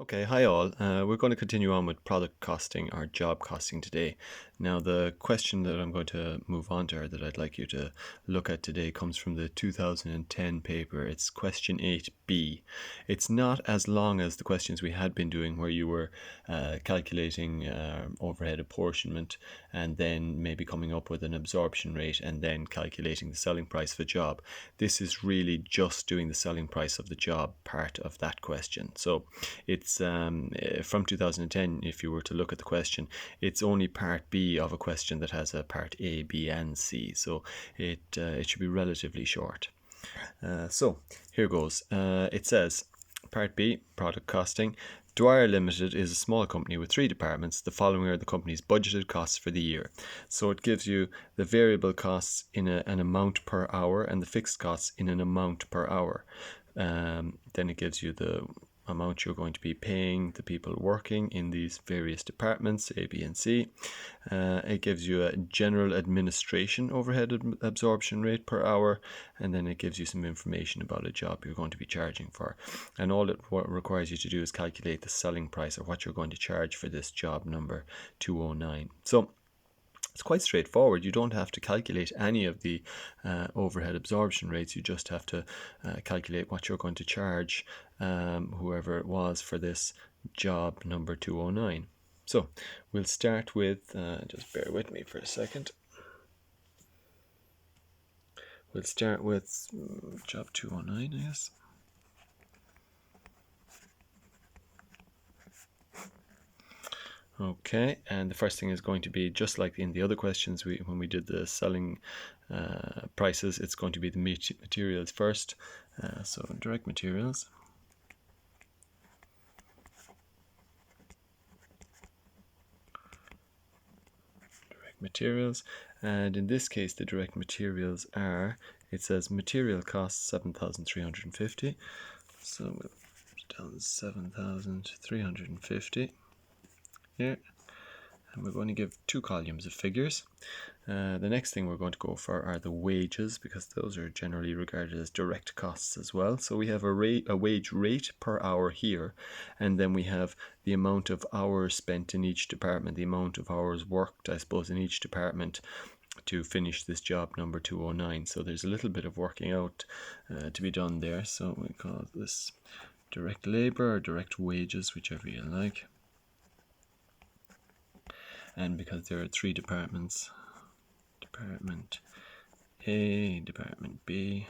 Okay, hi all. We're going to continue on with product costing or job costing today. Now, the question that I'm going to move on to, or that I'd like you to look at today, comes from the 2010 paper. It's question 8b. It's not as long as the questions we had been doing, where you were calculating overhead apportionment and then maybe coming up with an absorption rate and then calculating the selling price of a job. This is really just doing the selling price of the job part of that question. So it's from 2010. If you were to look at the question, it's only part B of a question that has a part A, B, and C. So it should be relatively short. So here goes. It says, Part B, product costing. Dwyer Limited is a small company with 3 departments. The following are the company's budgeted costs for the year. So it gives you the variable costs in an amount per hour and the fixed costs in an amount per hour. Then it gives you the amount you're going to be paying the people working in these various departments, A, B, and C. It gives you a general administration overhead absorption rate per hour, and then it gives you some information about a job you're going to be charging for. And all it requires you to do is calculate the selling price, or what you're going to charge for this job number 209. So it's quite straightforward. You don't have to calculate any of the overhead absorption rates. You just have to calculate what you're going to charge whoever it was for this job number 209. So we'll start with, just bear with me for a second. We'll start with job 209, I guess. Okay, and the first thing is going to be, just like in the other questions when we did the selling prices, it's going to be the materials first. So direct materials. Materials, and in this case the direct materials are, it says material costs 7,350, so we'll put down 7,350 here, and we're going to give 2 columns of figures. The next thing we're going to go for are the wages, because those are generally regarded as direct costs as well. So we have a wage rate per hour here, and then we have the amount of hours spent in each department, the amount of hours worked, I suppose, in each department to finish this job number 209. So there's a little bit of working out to be done there. So we call this direct labor or direct wages, whichever you like. And because there are 3 departments, Department A, Department B,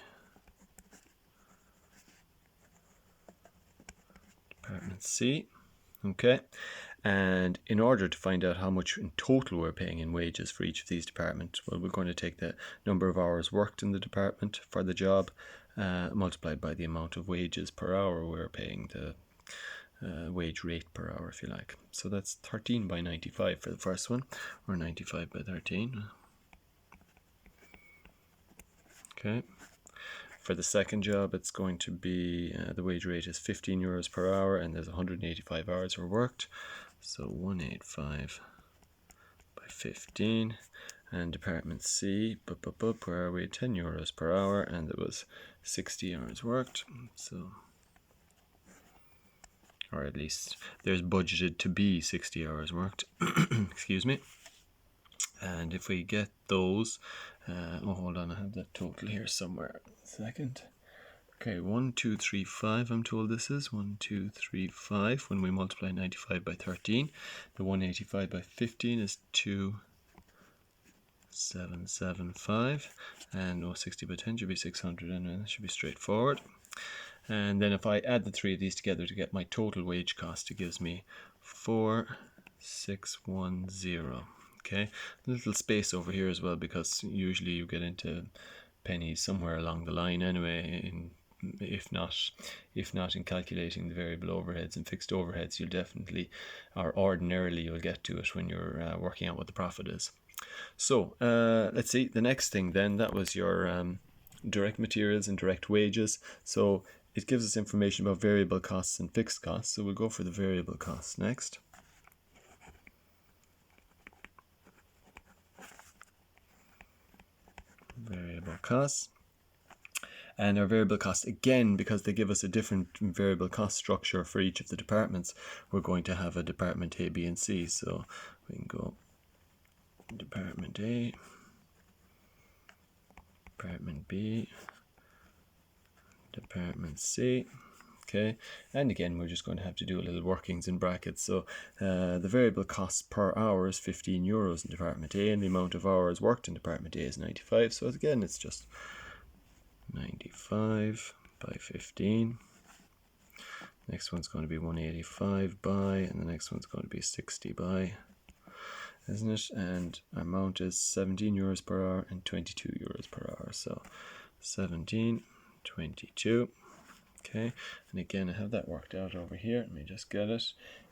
Department C. Okay, and in order to find out how much in total we're paying in wages for each of these departments, well, we're going to take the number of hours worked in the department for the job multiplied by the amount of wages per hour we're paying, the wage rate per hour, if you like. So that's 13 by 95 for the first one, or 95 by 13. Okay. For the second job, it's going to be, the wage rate is 15 euros per hour, and there's 185 hours were worked. So 185 by 15. And Department C, where are we? 10 euros per hour, and there was 60 hours worked. So, or at least there's budgeted to be 60 hours worked. Excuse me. And if we get those, hold on, I have that total here somewhere. A second. Okay, 1, 2, 3, 5, I'm told this is 1, 2, 3, 5. When we multiply 95 by 13, the 185 by 15 is 2,775, and 60 by 10 should be 600, and that should be straightforward. And then if I add the 3 of these together to get my total wage cost, it gives me 4,610. Okay, a little space over here as well, because usually you get into pennies somewhere along the line anyway. If not in calculating the variable overheads and fixed overheads, you'll definitely, or ordinarily, you'll get to it when you're working out what the profit is. So let's see, the next thing then, that was your direct materials and direct wages. So it gives us information about variable costs and fixed costs. So we'll go for the variable costs next. Variable costs. And our variable cost, again, because they give us a different variable cost structure for each of the departments, we're going to have a department A, B, and C. So we can go department A, department B, department C. Okay, and again, we're just going to have to do a little workings in brackets. So the variable cost per hour is 15 euros in department A, and the amount of hours worked in department A is 95. So again, it's just 95 by 15. Next one's going to be 185 by, and the next one's going to be 60 by, isn't it? And our amount is 17 euros per hour and 22 euros per hour. So 17, 22. Okay, and again, I have that worked out over here. Let me just get it.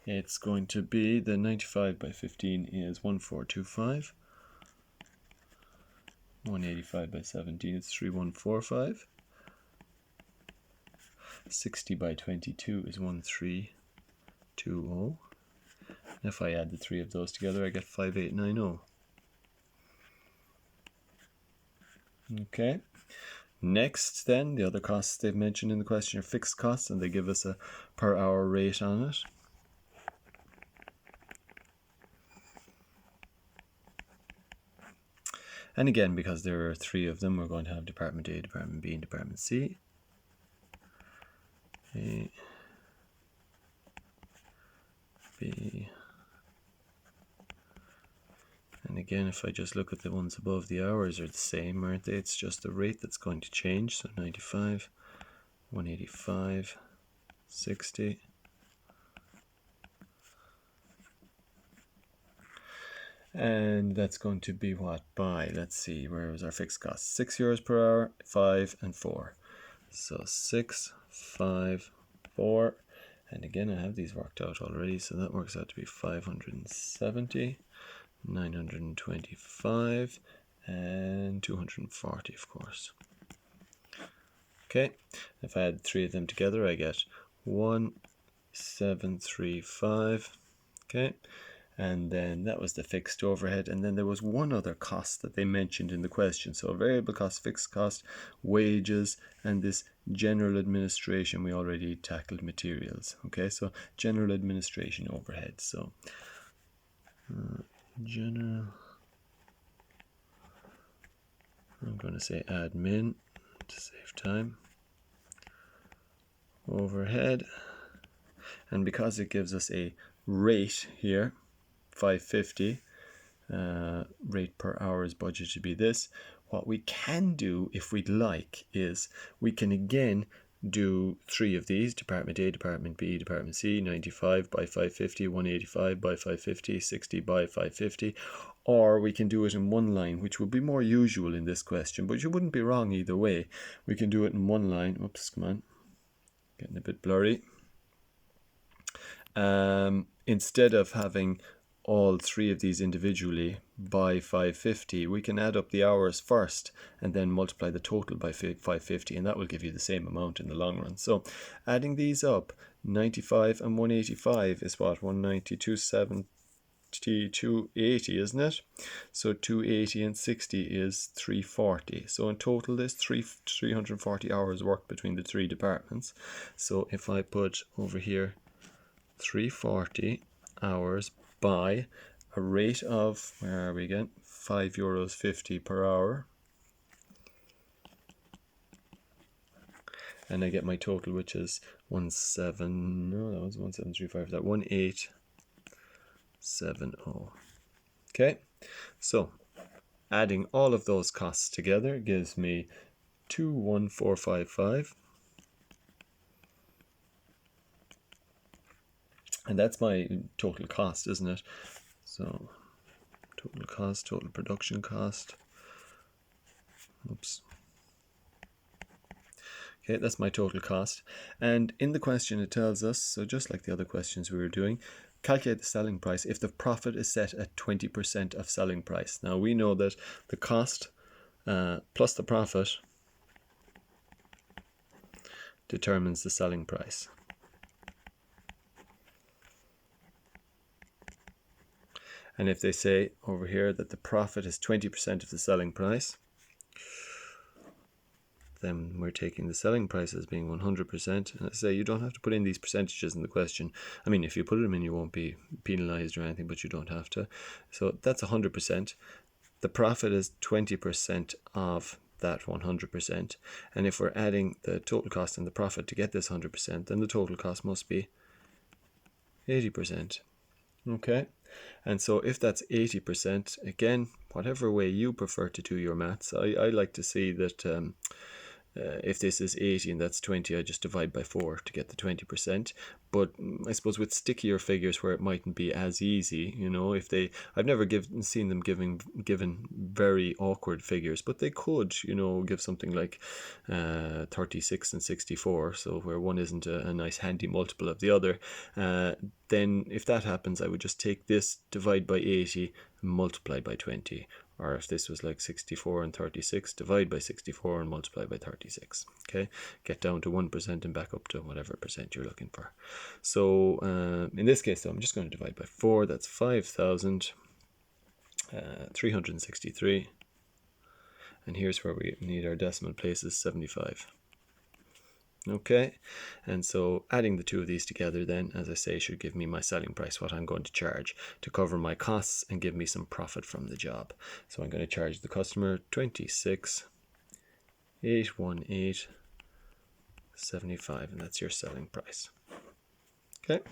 It's going to be, the 95 by 15 is 1425. 185 by 17 is 3145. 60 by 22 is 1320. If I add the three of those together, I get 5890. Okay. Next, then, the other costs they've mentioned in the question are fixed costs, and they give us a per hour rate on it. And again, because there are three of them, we're going to have department A, department B, and department C. A, B. And again, if I just look at the ones above, the hours are the same, aren't they? It's just the rate that's going to change. So 95, 185, 60. And that's going to be what by, let's see, where was our fixed cost? 6 euros per hour, 5 and 4. So 6, 5, 4. And again, I have these worked out already, so that works out to be 570, 925, and 240, of course. Okay, if I add three of them together, I get 1735. Okay, and then that was the fixed overhead, and then there was one other cost that they mentioned in the question. So variable cost, fixed cost, wages, and this general administration. We already tackled materials. Okay, so general administration overhead. So general, I'm going to say admin to save time, overhead, and because it gives us a rate here, 550, rate per hour is budgeted to be this. What we can do, if we'd like, is we can again do three of these: department A, department B, department C, 95 by 550, 185 by 550, 60 by 550, or we can do it in one line, which would be more usual in this question, but you wouldn't be wrong either way. We can do it in one line. Oops, come on, getting a bit blurry. Instead of having all three of these individually by 550, we can add up the hours first and then multiply the total by 550, and that will give you the same amount in the long run. So adding these up, 95 and 185 is what? 190, 270, 280, isn't it? So 280 and 60 is 340. So in total there's 340 hours worked between the three departments. So if I put over here 340 hours by a rate of, where are we again, €5.50 per hour, and I get my total, which is 1870. Okay, so adding all of those costs together gives me 21455. And that's my total cost, isn't it? So total cost, total production cost. Oops. Okay, that's my total cost. And in the question it tells us, so just like the other questions we were doing, calculate the selling price if the profit is set at 20% of selling price. Now we know that the cost plus the profit determines the selling price. And if they say over here that the profit is 20% of the selling price, then we're taking the selling price as being 100%. And I say you don't have to put in these percentages in the question. I mean, if you put them in, you won't be penalized or anything, but you don't have to. So that's 100%. The profit is 20% of that 100%. And if we're adding the total cost and the profit to get this 100%, then the total cost must be 80%. Okay, and so if that's 80%, again, whatever way you prefer to do your maths, I like to see that if this is 80 and that's 20, I just divide by 4 to get the 20%. But I suppose with stickier figures where it mightn't be as easy, I've never seen them given very awkward figures, but they could, give something like 36 and 64, so where one isn't a nice handy multiple of the other. Then if that happens, I would just take this, divide by 80, and multiply by 20. Or if this was like 64 and 36, divide by 64 and multiply by 36. Okay, get down to 1% and back up to whatever percent you're looking for. So in this case, though, I'm just going to divide by 4. That's 5,363. And here's where we need our decimal places, 75. Okay, and so adding the two of these together then, as I say, should give me my selling price, what I'm going to charge to cover my costs and give me some profit from the job. So I'm going to charge the customer 26,818.75, and that's your selling price. Okay.